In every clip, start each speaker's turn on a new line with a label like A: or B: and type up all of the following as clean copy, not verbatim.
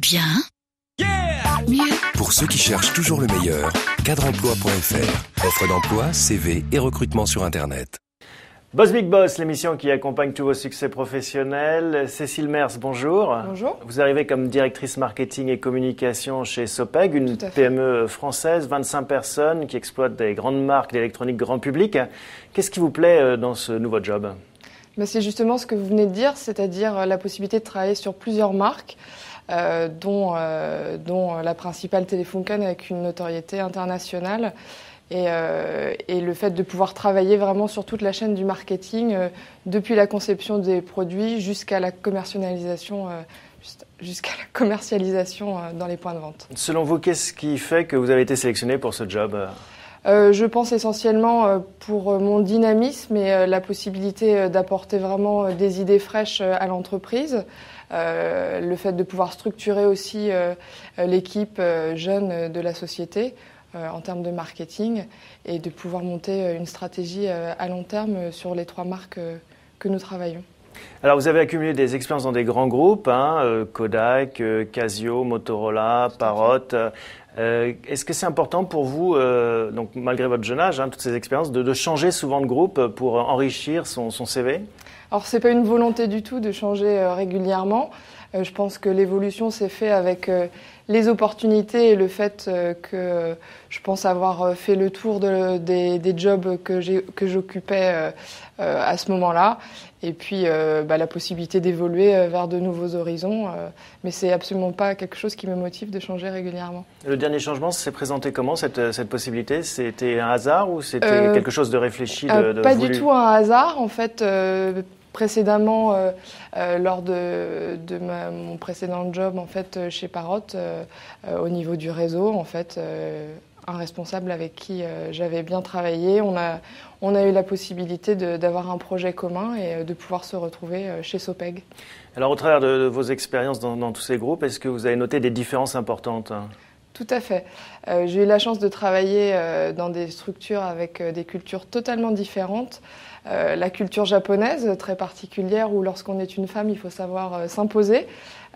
A: Bien. Mieux.
B: Pour ceux qui cherchent toujours le meilleur, cadreemploi.fr. Offre d'emploi, CV et recrutement sur Internet.
C: Boss Big Boss, l'émission qui accompagne tous vos succès professionnels. Cécile Mers, bonjour.
D: Bonjour.
C: Vous arrivez comme directrice marketing et communication chez Sopeg, une PME française, 25 personnes qui exploite des grandes marques d'électronique grand public. Qu'est-ce qui vous plaît dans ce nouveau job ?
D: C'est justement ce que vous venez de dire, c'est-à-dire la possibilité de travailler sur plusieurs marques, dont la principale Telefunken avec une notoriété internationale. Et le fait de pouvoir travailler vraiment sur toute la chaîne du marketing, depuis la conception des produits jusqu'à la commercialisation, dans les points de vente.
C: Selon vous, qu'est-ce qui fait que vous avez été sélectionné pour ce job ?
D: Je pense essentiellement pour mon dynamisme et la possibilité d'apporter vraiment des idées fraîches à l'entreprise. Le fait de pouvoir structurer aussi l'équipe jeune de la société en termes de marketing et de pouvoir monter une stratégie à long terme sur les 3 marques que nous travaillons.
C: Alors vous avez accumulé des expériences dans des grands groupes, Kodak, Casio, Motorola, Parrot. Est-ce que c'est important pour vous, donc malgré votre jeune âge, toutes ces expériences, de changer souvent de groupe pour enrichir son CV ?
D: Alors c'est pas une volonté du tout de changer régulièrement. Je pense que l'évolution s'est faite avec les opportunités et le fait que je pense avoir fait le tour des jobs que j'occupais à ce moment-là. Et puis la possibilité d'évoluer vers de nouveaux horizons. Mais c'est absolument pas quelque chose qui me motive de changer régulièrement.
C: Le dernier changement s'est présenté comment, cette possibilité ? C'était un hasard ou c'était quelque chose de réfléchi, de
D: Pas
C: voulu ?
D: du tout un hasard. En fait, précédemment, lors de mon précédent job en fait, chez Parrot, au niveau du réseau, en fait, un responsable avec qui j'avais bien travaillé, on a eu la possibilité d'avoir un projet commun et de pouvoir se retrouver chez Sopeg.
C: Alors au travers de vos expériences dans tous ces groupes, est-ce que vous avez noté des différences importantes ?
D: Tout à fait. J'ai eu la chance de travailler dans des structures avec des cultures totalement différentes. La culture japonaise, très particulière, où lorsqu'on est une femme, il faut savoir s'imposer.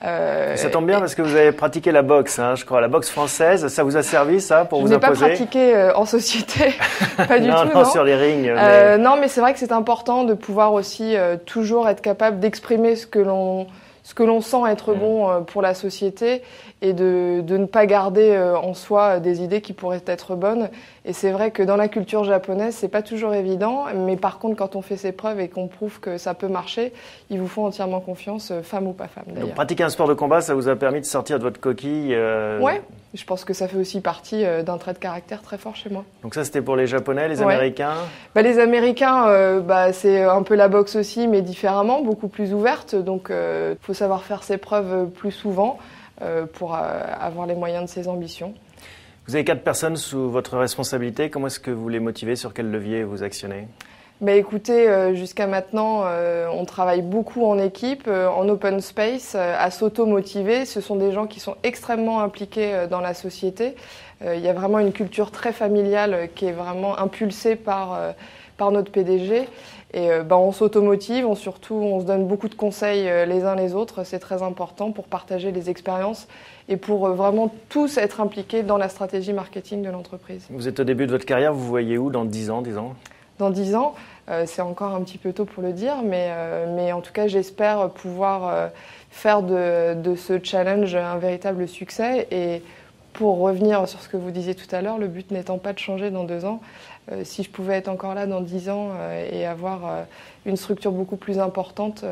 C: Ça tombe bien parce que vous avez pratiqué la boxe, je crois, la boxe française. Ça vous a servi, ça, pour vous imposer ?
D: Je n'ai pas pratiqué en société, pas du tout.
C: Non, sur les rings.
D: Non, mais c'est vrai que c'est important de pouvoir aussi toujours être capable d'exprimer ce que l'on sent être bon pour la société et de ne pas garder en soi des idées qui pourraient être bonnes. Et c'est vrai que dans la culture japonaise, c'est pas toujours évident, mais par contre, quand on fait ses preuves et qu'on prouve que ça peut marcher, ils vous font entièrement confiance, femme ou pas femme d'ailleurs.
C: Donc pratiquer un sport de combat, ça vous a permis de sortir de votre coquille
D: Ouais, je pense que ça fait aussi partie d'un trait de caractère très fort chez moi.
C: Donc ça, c'était pour les Japonais, les Américains ?
D: Les Américains, c'est un peu la boxe aussi, mais différemment, beaucoup plus ouverte. Donc, il faut savoir faire ses preuves plus souvent pour avoir les moyens de ses ambitions.
C: Vous avez 4 personnes sous votre responsabilité. Comment est-ce que vous les motivez ? Sur quel levier vous actionnez ?
D: Écoutez, jusqu'à maintenant, on travaille beaucoup en équipe, en open space, à s'auto-motiver. Ce sont des gens qui sont extrêmement impliqués dans la société. Il y a vraiment une culture très familiale qui est vraiment impulsée par notre PDG. Et on s'automotive, on se donne beaucoup de conseils les uns les autres. C'est très important pour partager les expériences et pour vraiment tous être impliqués dans la stratégie marketing de l'entreprise.
C: Vous êtes au début de votre carrière, vous voyez où dans 10 ans, disons ?
D: Dans 10 ans, c'est encore un petit peu tôt pour le dire, mais en tout cas, j'espère pouvoir faire de ce challenge un véritable succès. Et pour revenir sur ce que vous disiez tout à l'heure, le but n'étant pas de changer dans 2 ans, si je pouvais être encore là dans 10 ans et avoir une structure beaucoup plus importante.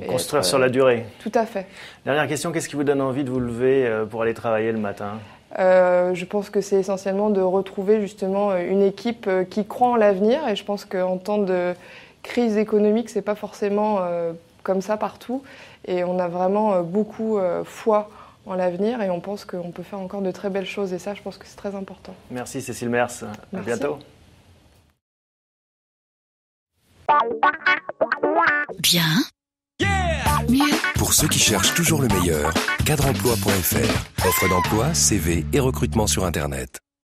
C: Construire sur la durée.
D: Tout à fait.
C: Dernière question, qu'est-ce qui vous donne envie de vous lever pour aller travailler le matin ?
D: Je pense que c'est essentiellement de retrouver justement une équipe qui croit en l'avenir. Et je pense qu'en temps de crise économique, c'est pas forcément comme ça partout. Et on a vraiment beaucoup foi en l'avenir et on pense qu'on peut faire encore de très belles choses. Et ça, je pense que c'est très important.
C: Merci Cécile Mers. À bientôt.
A: Bien. Mieux.
B: Pour ceux qui cherchent toujours le meilleur, cadreemploi.fr. Offre d'emploi, CV et recrutement sur Internet.